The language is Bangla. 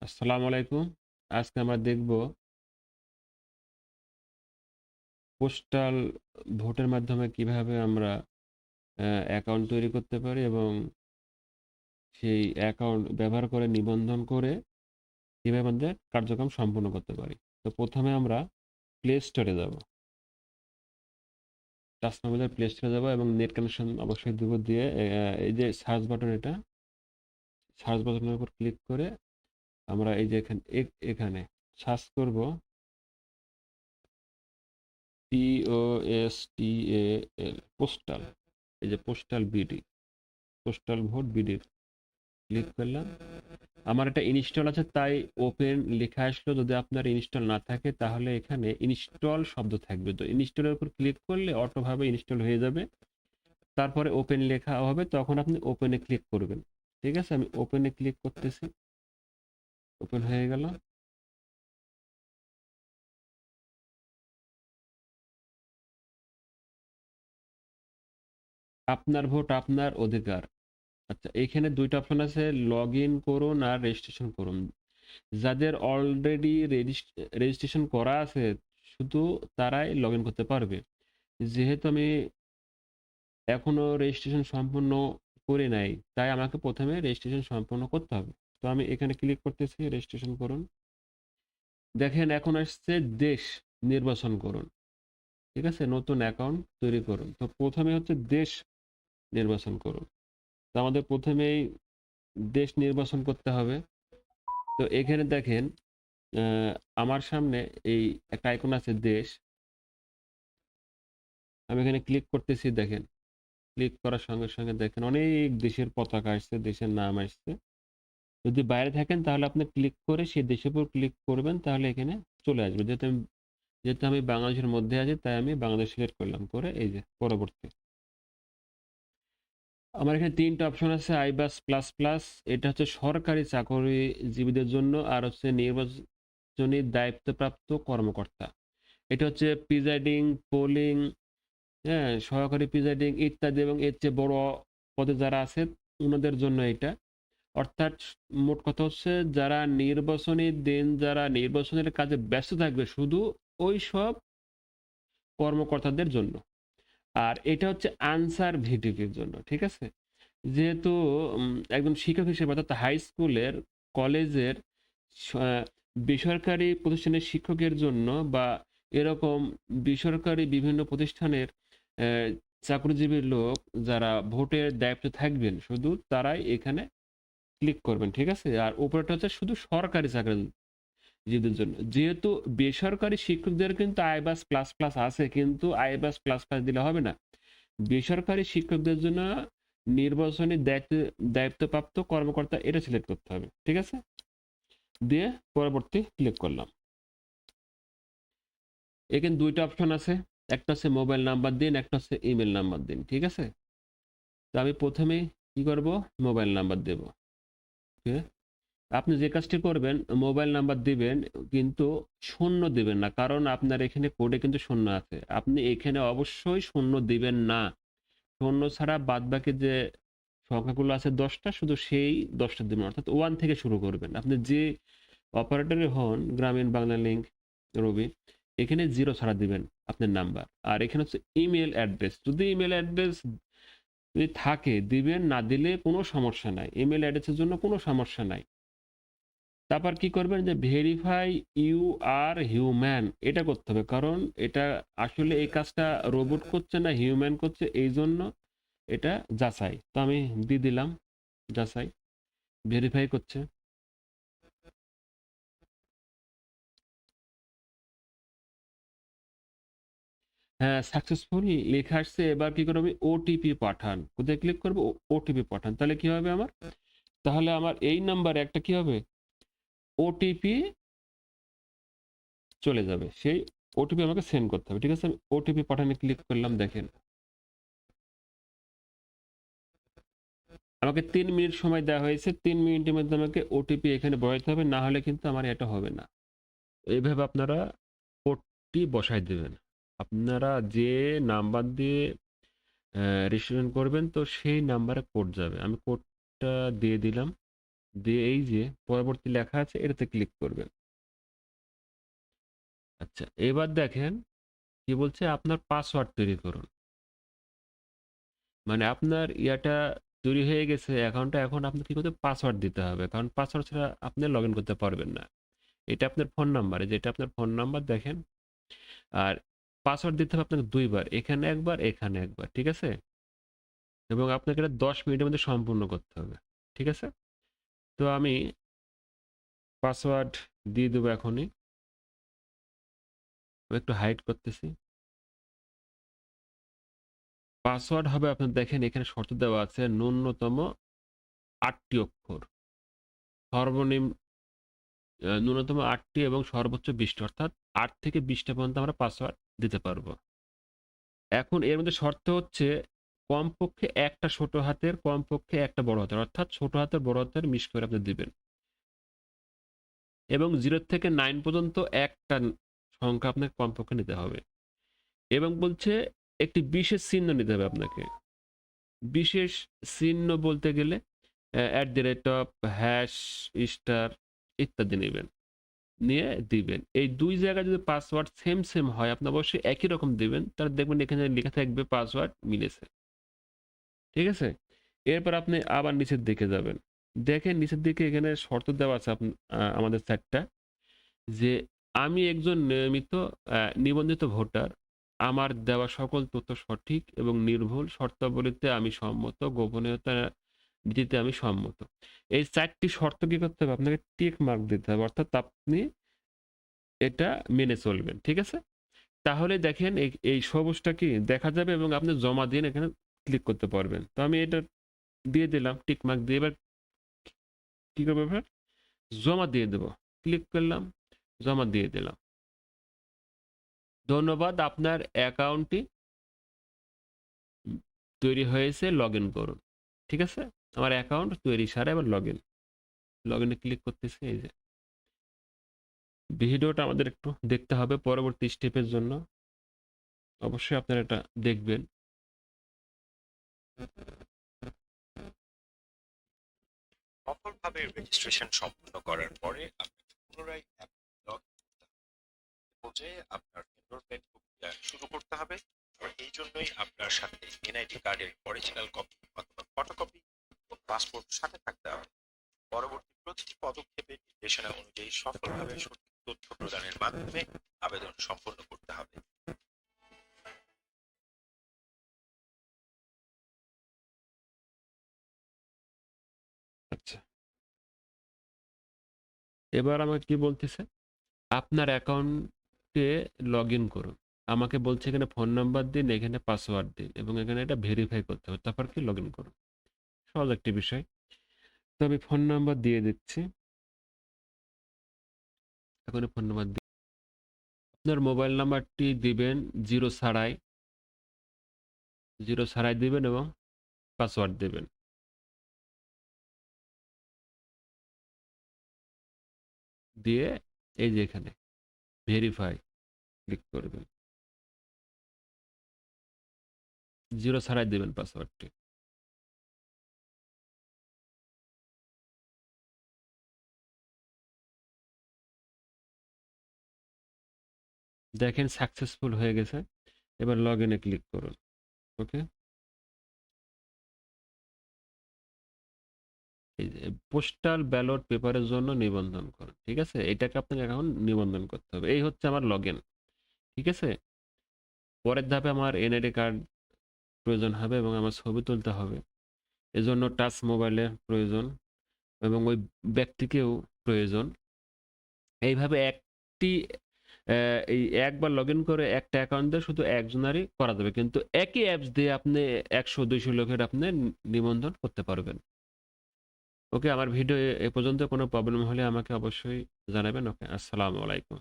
আসসালামু আলাইকুম। আজকে আমরা দেখব পোস্টাল ভোটের মাধ্যমে কিভাবে আমরা অ্যাকাউন্ট তৈরি করতে পারি এবং সেই অ্যাকাউন্ট ব্যবহার করে নিবন্ধন করে কিভাবে আমাদের কার্যক্রম সম্পন্ন করতে পারি। তো প্রথমে আমরা প্লে স্টোরে যাব। টাচ মোবাইলের প্লে স্টোরে যাব এবং নেট কানেকশন অবশ্যই দিব দিয়ে এই যে সার্চ বাটন, এটা সার্চ বাটনের উপর ক্লিক করে আমরা এই যে এখানে সার্চ করব POSTAL, পোস্টাল। এই যে পোস্টাল বিডি, পোস্টাল ভোট বিডির ক্লিক করলাম। আমার এটা ইনস্টল আছে তাই ওপেন লেখা আসলো। যদি আপনার ইনস্টল না থাকে তাহলে এখানে ইনস্টল শব্দ থাকবে, তো ইনস্টলের উপর ক্লিক করলে অটোভাবে ইনস্টল হয়ে যাবে। তারপরে ওপেন লেখা হবে, তখন আপনি ওপেনে ক্লিক করবেন। ঠিক আছে, আমি ওপেনে ক্লিক করতেছি। ওপেন হয়ে গেল। আপনার ভোট আপনার অধিকার। আচ্ছা, এখানে দুইটা অপশন আছে, লগ ইন করুন আর রেজিস্ট্রেশন করুন। যাদের অলরেডি রেজিস্ট্রেশন করা আছে শুধু তারাই লগ ইন করতে পারবে। যেহেতু আমি এখনো রেজিস্ট্রেশন সম্পূর্ণ করি নাই, তাই আমাকে প্রথমে রেজিস্ট্রেশন সম্পূর্ণ করতে হবে। তো আমি এখানে ক্লিক করতেছি, রেজিস্ট্রেশন করুন। দেখেন এখন আসছে দেশ নির্বাচন করুন। ঠিক আছে, নতুন অ্যাকাউন্ট তৈরি করুন। তো প্রথমে হচ্ছে দেশ নির্বাচন করুন। তো আমাদের প্রথমেই দেশ নির্বাচন করতে হবে। তো এখানে দেখেন আমার সামনে এই একটা আইকন আছে দেশ। আমি এখানে ক্লিক করতেছি। দেখেন, ক্লিক করার সঙ্গে সঙ্গে দেখেন অনেক দেশের পতাকা আসছে, দেশের নাম আসছে। যদি বাইরে থাকেন তাহলে আপনি ক্লিক করে সেই দেশের উপর ক্লিক করবেন, তাহলে এখানে চলে আসবে। যেহেতু আমি বাংলাদেশের মধ্যে আছি তাই আমি বাংলাদেশ সিলেক্ট করলাম, করে এই যে পরবর্তী। আমার এখানে তিনটা অপশন আছে, আইবাস প্লাস প্লাস। এটা হচ্ছে সরকারি চাকরিজীবীদের জন্য, আর হচ্ছে নির্বাচনী দায়িত্বপ্রাপ্ত কর্মকর্তা। এটা হচ্ছে প্রিজাইডিং, পোলিং, হ্যাঁ, সহকারী প্রিজাইডিং ইত্যাদি, এবং এর চেয়ে বড় পদে যারা আছে ওনাদের জন্য এটা। অর্থাৎ মোট কথা হচ্ছে যারা নির্বাচনী দিন, যারা নির্বাচনের কাজে ব্যস্ত থাকবে শুধু ওই সব কর্মকর্তাদের জন্য। আর এটা হচ্ছে আনসার ভিডিপির জন্য। ঠিক আছে, যেহেতু একজন শিক্ষক হিসেবে অর্থাৎ হাই স্কুলের, কলেজের, বেসরকারি প্রতিষ্ঠানের শিক্ষকের জন্য বা এরকম বেসরকারি বিভিন্ন প্রতিষ্ঠানের আহ, চাকরিজীবী লোক যারা ভোটের দায়িত্বে থাকবেন শুধু তারাই এখানে ক্লিক করবেন। ঠিক আছে, আর উপরেটা হচ্ছে শুধু সরকারি চাকরিজীবীদের জন্য। যেহেতু বেসরকারি শিক্ষকদের কিন্তু আইবাস প্লাস প্লাস আছে, কিন্তু আইবাস প্লাস প্লাস দিলে হবে না। বেসরকারি শিক্ষকদের জন্য নির্বাচনী দায়িত্বপ্রাপ্ত কর্মকর্তা এটা সিলেক্ট করতে হবে। ঠিক আছে, দিয়ে পরবর্তী ক্লিক করলাম। এখানে দুইটা অপশন আছে, একটা হচ্ছে মোবাইল নাম্বার দিন, একটা হচ্ছে ইমেল নাম্বার দিন। ঠিক আছে, তো আমি প্রথমে কি করব, মোবাইল নাম্বার দেব। ওকে, আপনি যে কাজটি করবেন মোবাইল নাম্বার দিবেন, কিন্তু শূন্য দিবেন না, কারণ আপনার এখানে কোডে কিন্তু শূন্য আছে। আপনি এখানে অবশ্যই শূন্য দিবেন না। শূন্য ছাড়া বাদ বাকি যে সংখ্যাগুলো আছে 10টা, শুধু সেই 10টা দিবেন, অর্থাৎ 1 থেকে শুরু করবেন। আপনি যে অপারেটরে হন, গ্রামীণ, বাংলা লিংক, রবি, এখানে জিরো ছাড়া দিবেন আপনার নাম্বার। আর এখানে হচ্ছে ইমেল অ্যাড্রেস, যদি ইমেল অ্যাড্রেস যদি থাকে দিবেন, না দিলে কোনো সমস্যা নাই, ইমেল অ্যাড্রেসের জন্য কোনো সমস্যা নাই। তারপর কি করবেন, যে ভেরিফাই ইউ আর হিউম্যান, এটা করতে হবে, কারণ এটা আসলে এই কাজটা রোবট করছে না, হিউম্যান করছে, এই জন্য এটা যাচাই। তো আমি দিয়ে দিলাম যাচাই, ভেরিফাই করছে। হ্যাঁ, সাকসেসফুল লেখা আসছে। এবার কি করবো, আমি ওটিপি পাঠান, কোথায় ক্লিক করবো, ওটিপি পাঠান। তাহলে কি হবে আমার, তাহলে আমার এই নাম্বারে একটা কি হবে, ওটিপি চলে যাবে। সেই ওটিপি আমাকে সেন্ড করতে হবে। ঠিক আছে, আমি ওটিপি পাঠানে ক্লিক করলাম। দেখেন আমাকে 3 মিনিট সময় দেওয়া হয়েছে, 3 মিনিটের মধ্যে আমাকে ওটিপি এখানে বসাইতে হবে, না হলে কিন্তু আমার এটা হবে না। এইভাবে আপনারা কোডটি বসাই দেবেন। আপনারা যে নাম্বার দিয়ে রেজিস্ট্রেশন করবেন, তো সেই নাম্বারে কোড যাবে। আমি কোডটা দিয়ে দিলাম, দিয়ে এই যে পরবর্তী লেখা আছে এটাতে ক্লিক করবেন। আচ্ছা, এবার দেখেন কি বলছে, আপনার পাসওয়ার্ড তৈরি করুন। মানে আপনার ইয়াটা তৈরি হয়ে গেছে অ্যাকাউন্টটা, এখন আপনার কি করতে, পাসওয়ার্ড দিতে হবে, কারণ পাসওয়ার্ড ছাড়া আপনি লগ ইন করতে পারবেন না। এটা আপনার ফোন নাম্বার, যেটা আপনার ফোন নাম্বার দেখেন, আর পাসওয়ার্ড দিতে হবে আপনাকে দুইবার, এখানে একবার এখানে একবার, ঠিক আছে? এবং আপনাকে এটা 10 মিনিটের মধ্যে সম্পূর্ণ করতে হবে, ঠিক আছে? তো আমি পাসওয়ার্ড দিয়ে দেবো এখনই। আমি একটু হাইড করতেছি। পাসওয়ার্ড হবে আপনার, দেখেন এখানে শর্ত দেওয়া আছে ন্যূনতম 8টি অক্ষর, সর্বনিম্ন ন্যূনতম 8টি এবং সর্বোচ্চ 20টি, অর্থাৎ 8 থেকে 20টা পর্যন্ত আমরা পাসওয়ার্ড দিতে পারবো। এখন এর মধ্যে শর্ত হচ্ছে কমপক্ষে একটা ছোট হাতের, কমপক্ষে একটা বড় হাতের, অর্থাৎ ছোট হাতের বড় হাতের মিশ করে আপনি দিবেন, এবং 0 থেকে 9 পর্যন্ত একটা সংখ্যা আপনাকে কমপক্ষে নিতে হবে। এবং বলছে একটি বিশেষ চিহ্ন নিতে হবে আপনাকে। বিশেষ চিহ্ন বলতে গেলে @ হ্যাশ, স্টার ইত্যাদি নেবেন, নিয়ে দিবেন। এই দুই জায়গায় যদি পাসওয়ার্ড সেম সেম হয়, আপনি অবশ্যই একই রকম দিবেন, তাহলে দেখবেন এখানে লেখা থাকবে পাসওয়ার্ড মিলেছে, ঠিক আছে? এরপর আপনি আবার নিচের দিকে যাবেন, দেখেন নিচের দিকে এখানে শর্ত দেওয়া আছে আমাদের চারটা, যে আমি একজন নিয়মিত নিবন্ধিত ভোটার, আমার দেওয়া সকল তথ্য সঠিক এবং নির্ভুল, শর্তাবলীতে আমি সম্মত, গোপনীয়তা নীতিতে আমি সম্মত। এই 4টি শর্ত কি করতে হবে, আপনাকে টিক মার্ক দিতে হবে, অর্থাৎ আপনি এটা মেনে চলবেন, ঠিক আছে? তাহলে দেখেন এই সবুজটা কি দেখা যাবে এবং আপনি জমা দিন এখানে ক্লিক করতে পারবেন। তো আমি এটা দিয়ে দিলাম টিক মার্ক দিয়ে। এবার কি করবো, এবার জমা দিয়ে দেব, ক্লিক করলাম, জমা দিয়ে দিলাম। ধন্যবাদ, আপনার অ্যাকাউন্টটি তৈরি হয়েছে, লগ ইন করুন, ঠিক আছে? আমার অ্যাকাউন্ট তৈরি সারা, এবার লগ ইনে ক্লিক করতেছি। এই যে ভিডিওটা আমাদের একটু দেখতে হবে পরবর্তী স্টেপের জন্য, অবশ্যই আপনারা এটা দেখবেন। সফলভাবে রেজিস্ট্রেশন সম্পূর্ণ করার পরে আপনাকে পুনরায় অ্যাপ লগ পর্যায়ে আপনার এনরোলমেন্ট প্রক্রিয়া শুরু করতে হবে। আর এই জন্যই আপনার সাথে এনআইডি কার্ডের অরিজিনাল কপি অথবা ফটোকপি ও পাসপোর্ট সাথে থাকতে হবে। পরবর্তী প্রতিটি পদক্ষেপের নির্দেশনা অনুযায়ী সফলভাবে সঠিক তথ্য প্রদানের মাধ্যমে আবেদন সম্পন্ন করতে হবে। আচ্ছা, এবার আমাকে কি বলতেছে, আপনার অ্যাকাউন্টে লগ ইন করুন। আমাকে বলছে এখানে ফোন নাম্বার দিন, এখানে পাসওয়ার্ড দিন, এবং এখানে এটা ভেরিফাই করতে হবে, তারপর কি লগ ইন করুন। সহজ একটি বিষয়। তো আমি ফোন নাম্বার দিয়ে দিচ্ছি, এখন ফোন নাম্বার দিই। আপনার মোবাইল নাম্বারটি দিবেন জিরো ছাড়াই দিবেন এবং পাসওয়ার্ড দিবেন। দিয়ে এই যে এখানে ভেরিফাই ক্লিক করবেন, জিরো ছাড়াই দিবেন পাসওয়ার্ডটি। দেখেন সাকসেসফুল হয়ে গেছে। এবার লগ ইনে ক্লিক করুন। ওকে, এই যে পোস্টাল ব্যালট পেপারের জন্য নিবন্ধন করুন, ঠিক আছে? এটাকে আপনাকে এখন নিবন্ধন করতে হবে। এই হচ্ছে আমার লগ ইন, ঠিক আছে? পরের ধাপে আমার এনআইডি কার্ড প্রয়োজন হবে এবং আমার ছবি তুলতে হবে, এজন্য টাচ মোবাইলের প্রয়োজন এবং ওই ব্যক্তিকেও প্রয়োজন। এইভাবে একটি এই একবার লগ ইন করে একটা অ্যাকাউন্ট দিয়ে শুধু একজনারই করা যাবে, কিন্তু একই অ্যাপস দিয়ে আপনি 100-200 লোকের আপনি নিবন্ধন করতে পারবেন। ওকে, আমার ভিডিও এ পর্যন্ত কোনো প্রবলেম হলে আমাকে অবশ্যই জানাবেন। ওকে, আসসালামু আলাইকুম।